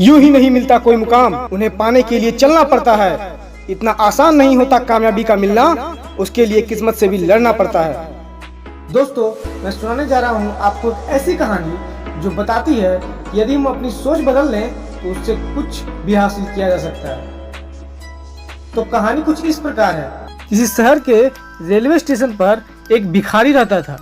यूं ही नहीं मिलता कोई मुकाम, उन्हें पाने के लिए चलना पड़ता है। इतना आसान नहीं होता कामयाबी का मिलना, उसके लिए किस्मत से भी लड़ना पड़ता है। दोस्तों, मैं सुनाने जा रहा हूँ आपको एक ऐसी कहानी जो बताती है कि यदि हम अपनी सोच बदल लें तो उससे कुछ भी हासिल किया जा सकता है। तो कहानी कुछ इस प्रकार है। किसी शहर के रेलवे स्टेशन पर एक भिखारी रहता था।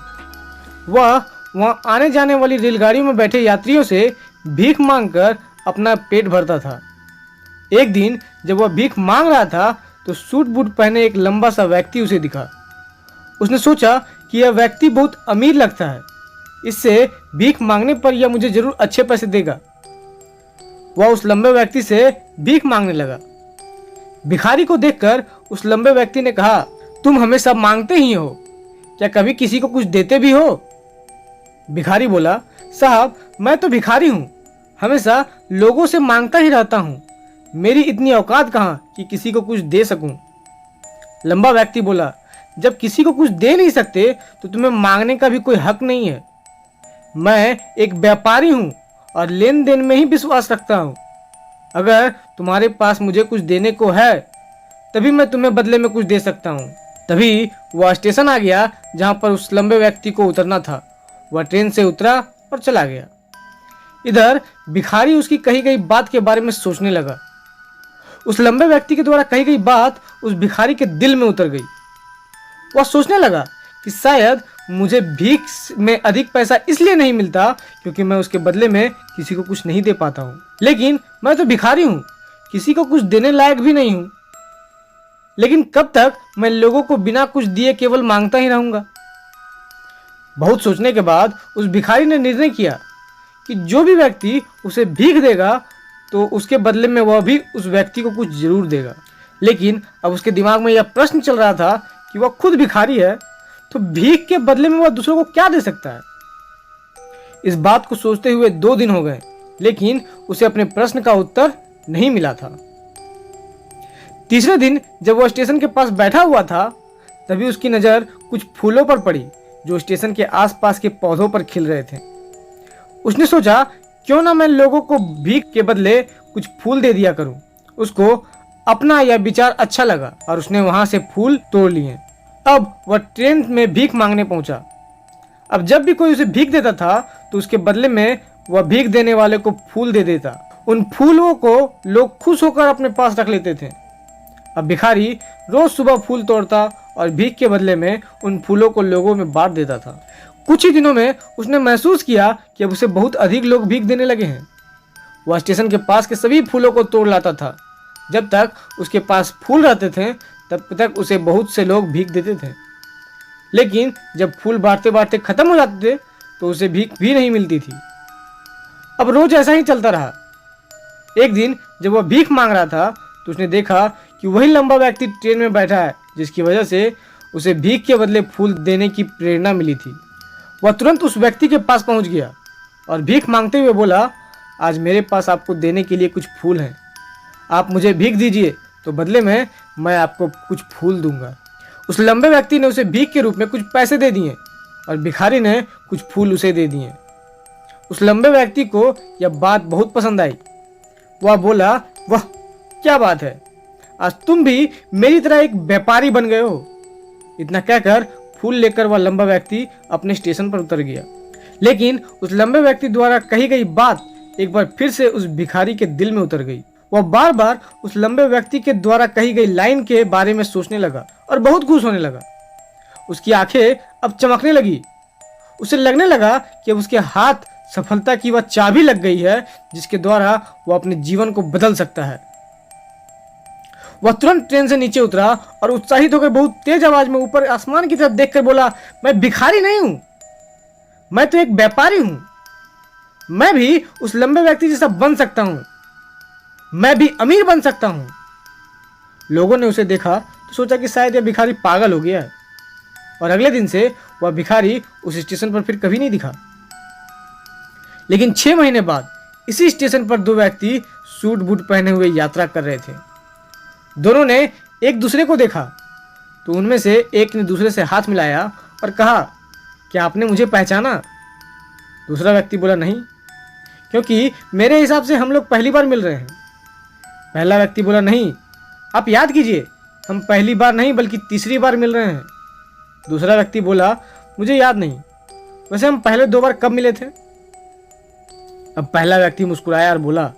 वह वहाँ आने जाने वाली रेलगाड़ियों में बैठे यात्रियों से भीख मांगकर अपना पेट भरता था। एक दिन जब वह भीख मांग रहा था तो सूट बूट पहने एक लंबा सा व्यक्ति उसे दिखा। उसने सोचा कि यह व्यक्ति बहुत अमीर लगता है, इससे भीख मांगने पर यह मुझे जरूर अच्छे पैसे देगा। वह उस लंबे व्यक्ति से भीख मांगने लगा। भिखारी को देखकर उस लंबे व्यक्ति ने कहा, तुम हमेशा मांगते ही हो, क्या कभी किसी को कुछ देते भी हो? भिखारी बोला, साहब मैं तो भिखारी हूँ, हमेशा लोगों से मांगता ही रहता हूँ, मेरी इतनी औकात कहाँ कि किसी को कुछ दे सकूं। लंबा व्यक्ति बोला, जब किसी को कुछ दे नहीं सकते तो तुम्हें मांगने का भी कोई हक नहीं है। मैं एक व्यापारी हूँ और लेन देन में ही विश्वास रखता हूँ। अगर तुम्हारे पास मुझे कुछ देने को है तभी मैं तुम्हें बदले में कुछ दे सकता हूँ। तभी वह स्टेशन आ गया जहाँ पर उस लंबे व्यक्ति को उतरना था। वह ट्रेन से उतरा और चला गया। इधर भिखारी उसकी कही गई बात के बारे में सोचने लगा। उस लंबे व्यक्ति के द्वारा कही गई बात उस भिखारी के दिल में उतर गई। वह सोचने लगा कि शायद मुझे भीख में अधिक पैसा इसलिए नहीं मिलता क्योंकि मैं उसके बदले में किसी को कुछ नहीं दे पाता हूँ। लेकिन मैं तो भिखारी हूँ, किसी को कुछ देने लायक भी नहीं हूँ। लेकिन कब तक मैं लोगों को बिना कुछ दिए केवल मांगता ही रहूंगा? बहुत सोचने के बाद उस भिखारी ने निर्णय किया कि जो भी व्यक्ति उसे भीख देगा तो उसके बदले में वह भी उस व्यक्ति को कुछ जरूर देगा। लेकिन अब उसके दिमाग में यह प्रश्न चल रहा था कि वह खुद भिखारी है तो भीख के बदले में वह दूसरों को क्या दे सकता है। इस बात को सोचते हुए 2 दिन हो गए, लेकिन उसे अपने प्रश्न का उत्तर नहीं मिला था। तीसरे दिन जब वह स्टेशन के पास बैठा हुआ था तभी उसकी नज़र कुछ फूलों पर पड़ी जो स्टेशन के आसपास के पौधों पर खिल रहे थे। उसने सोचा, क्यों ना मैं लोगों को भीख के बदले कुछ फूल दे दिया करूं। उसको अपना यह विचार अच्छा लगा और उसने वहां से फूल तोड़ लिए। अब वह ट्रेन में भीख मांगने पहुंचा। अब जब भी कोई उसे भीख देता था तो उसके बदले में वह भीख देने वाले को फूल दे देता। उन फूलों को लोग खुश होकर अपने पास रख लेते थे। अब भिखारी रोज सुबह फूल तोड़ता और भीख के बदले में उन फूलों को लोगों में बांट देता था। कुछ ही दिनों में उसने महसूस किया कि अब उसे बहुत अधिक लोग भीख देने लगे हैं। वह स्टेशन के पास के सभी फूलों को तोड़ लाता था। जब तक उसके पास फूल रहते थे तब तक उसे बहुत से लोग भीख देते थे। लेकिन जब फूल बांटते बांटते खत्म हो जाते थे तो उसे भीख भी नहीं मिलती थी। अब रोज ऐसा ही चलता रहा। एक दिन जब वह भीख मांग रहा था तो उसने देखा कि वही लंबा व्यक्ति ट्रेन में बैठा है, जिसकी वजह से उसे भीख के बदले फूल देने की प्रेरणा मिली थी। वह तुरंत उस व्यक्ति के पास पहुंच गया और भीख मांगते हुए बोला, आज मेरे पास आपको देने के लिए कुछ फूल हैं, आप मुझे भीख दीजिए तो बदले में मैं आपको कुछ फूल दूंगा। उस लंबे व्यक्ति ने उसे भीख के रूप में कुछ पैसे दे दिए और भिखारी ने कुछ फूल उसे दे दिए। उस लंबे व्यक्ति को यह बात बहुत पसंद आई। वह बोला, वाह क्या बात है, आज तुम भी मेरी तरह एक व्यापारी बन गए हो। इतना कहकर फूल लेकर वह लंबा व्यक्ति अपने स्टेशन पर उतर गया। लेकिन उस लंबे व्यक्ति द्वारा कही गई बात एक बार फिर से उस भिखारी के दिल में उतर गई। वह बार बार उस लंबे व्यक्ति के द्वारा कही गई लाइन के बारे में सोचने लगा और बहुत खुश होने लगा। उसकी आंखें अब चमकने लगी। उसे लगने लगा कि अब उसके हाथ सफलता की वह चाबी लग गई है जिसके द्वारा वह अपने जीवन को बदल सकता है। वह तुरंत ट्रेन से नीचे उतरा और उत्साहित होकर बहुत तेज आवाज में ऊपर आसमान की तरफ देखकर बोला, मैं भिखारी नहीं हूं, मैं तो एक व्यापारी हूं। मैं भी उस लंबे व्यक्ति जैसा बन सकता हूं, मैं भी अमीर बन सकता हूं। लोगों ने उसे देखा तो सोचा कि शायद यह भिखारी पागल हो गया है और अगले दिन से वह भिखारी उस स्टेशन पर फिर कभी नहीं दिखा। लेकिन 6 महीने बाद इसी स्टेशन पर 2 व्यक्ति सूट बूट पहने हुए यात्रा कर रहे थे। दोनों ने एक दूसरे को देखा तो उनमें से एक ने दूसरे से हाथ मिलाया और कहा, क्या आपने मुझे पहचाना? दूसरा व्यक्ति बोला, नहीं, क्योंकि मेरे हिसाब से हम लोग पहली बार मिल रहे हैं। पहला व्यक्ति बोला, नहीं, आप याद कीजिए, हम पहली बार नहीं बल्कि तीसरी बार मिल रहे हैं। दूसरा व्यक्ति बोला, मुझे याद नहीं, वैसे हम पहले 2 बार कब मिले थे? अब पहला व्यक्ति मुस्कुराया और बोला,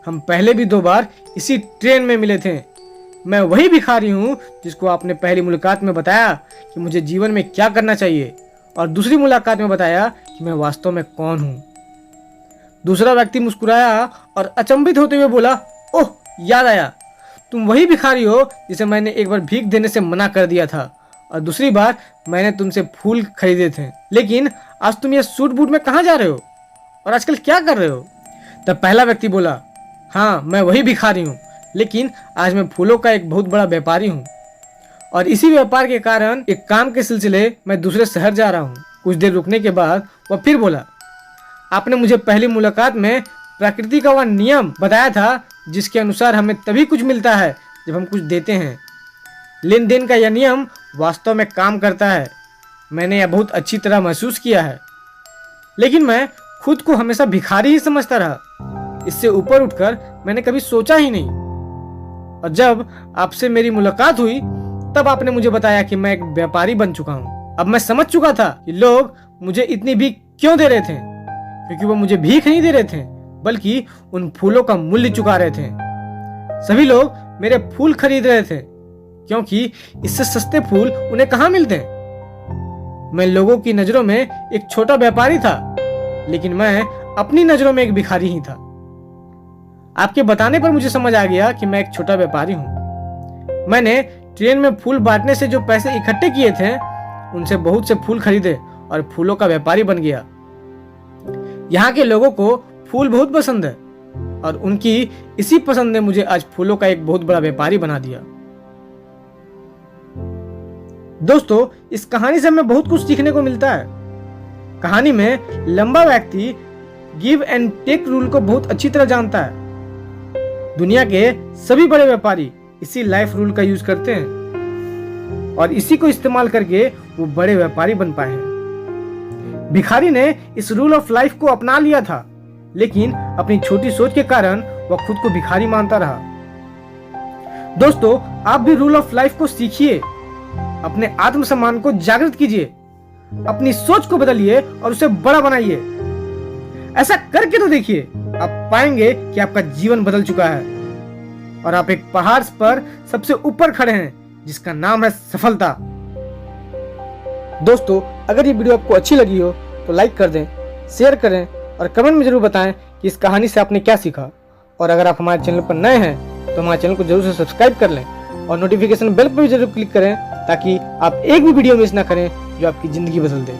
हम पहले भी 2 बार इसी ट्रेन में मिले थे। मैं वही भिखारी हूँ जिसको आपने पहली मुलाकात में बताया कि मुझे जीवन में क्या करना चाहिए, और दूसरी मुलाकात में बताया कि मैं वास्तव में कौन हूँ। दूसरा व्यक्ति मुस्कुराया और अचंभित होते हुए बोला, ओह, याद आया, तुम वही भिखारी हो जिसे मैंने एक बार भीख देने से मना कर दिया था, और दूसरी बार मैंने तुमसे फूल खरीदे थे। लेकिन आज तुम ये सूट बूट में कहाँ जा रहे हो और आजकल क्या कर रहे हो? तब पहला व्यक्ति बोला, हाँ, मैं वही भिखारी हूँ, लेकिन आज मैं फूलों का एक बहुत बड़ा व्यापारी हूँ, और इसी व्यापार के कारण एक काम के सिलसिले मैं दूसरे शहर जा रहा हूँ। कुछ देर रुकने के बाद वह फिर बोला, आपने मुझे पहली मुलाकात में प्रकृति का वह नियम बताया था जिसके अनुसार हमें तभी कुछ मिलता है जब हम कुछ देते हैं। लेन देन का यह नियम वास्तव में काम करता है। मैंने यह बहुत अच्छी तरह महसूस किया है, लेकिन मैं खुद को हमेशा भिखारी ही समझता रहा। इससे ऊपर उठकर मैंने कभी सोचा ही नहीं, और जब आपसे मेरी मुलाकात हुई तब आपने मुझे बताया कि मैं एक व्यापारी बन चुका हूँ। अब मैं समझ चुका था कि लोग मुझे इतनी भीख क्यों दे रहे थे, क्योंकि वो मुझे भीख नहीं दे रहे थे बल्कि उन फूलों का मूल्य चुका रहे थे। सभी लोग मेरे फूल खरीद रहे थे क्योंकि इससे सस्ते फूल उन्हें कहाँ मिलते हैं। मैं लोगों की नजरों में एक छोटा व्यापारी था, लेकिन मैं अपनी नजरों में एक भिखारी ही था। आपके बताने पर मुझे समझ आ गया कि मैं एक छोटा व्यापारी हूँ। मैंने ट्रेन में फूल बांटने से जो पैसे इकट्ठे किए थे उनसे बहुत से फूल खरीदे और फूलों का व्यापारी बन गया। यहाँ के लोगों को फूल बहुत पसंद है, और उनकी इसी पसंद ने मुझे आज फूलों का एक बहुत बड़ा व्यापारी बना दिया। दोस्तों, इस कहानी से हमें बहुत कुछ सीखने को मिलता है। कहानी में लंबा व्यक्ति गिव एंड टेक रूल को बहुत अच्छी तरह जानता है। दुनिया के सभी बड़े व्यापारी इसी लाइफ रूल का यूज करते हैं, और इसी को इस्तेमाल करके वो बड़े व्यापारी बन पाए हैं। भिखारी ने इस रूल ऑफ लाइफ को अपना लिया था, लेकिन अपनी छोटी सोच के कारण वह खुद को भिखारी मानता रहा। दोस्तों, आप भी रूल ऑफ लाइफ को सीखिए, अपने आत्मसम्मान को जागृत कीजिए, अपनी सोच को बदलिए और उसे बड़ा बनाइए। ऐसा करके तो देखिए, आप पाएंगे कि आपका जीवन बदल चुका है और आप एक पहाड़ पर सबसे ऊपर खड़े हैं जिसका नाम है सफलता। दोस्तों, अगर ये वीडियो आपको अच्छी लगी हो तो लाइक कर दें, शेयर करें और कमेंट में जरूर बताएं कि इस कहानी से आपने क्या सीखा। और अगर आप हमारे चैनल पर नए हैं तो हमारे चैनल को जरूर से सब्सक्राइब कर लें और नोटिफिकेशन बेल पर भी जरूर क्लिक करें ताकि आप एक भी वीडियो मिस ना करें जो आपकी ज़िंदगी बदल दे।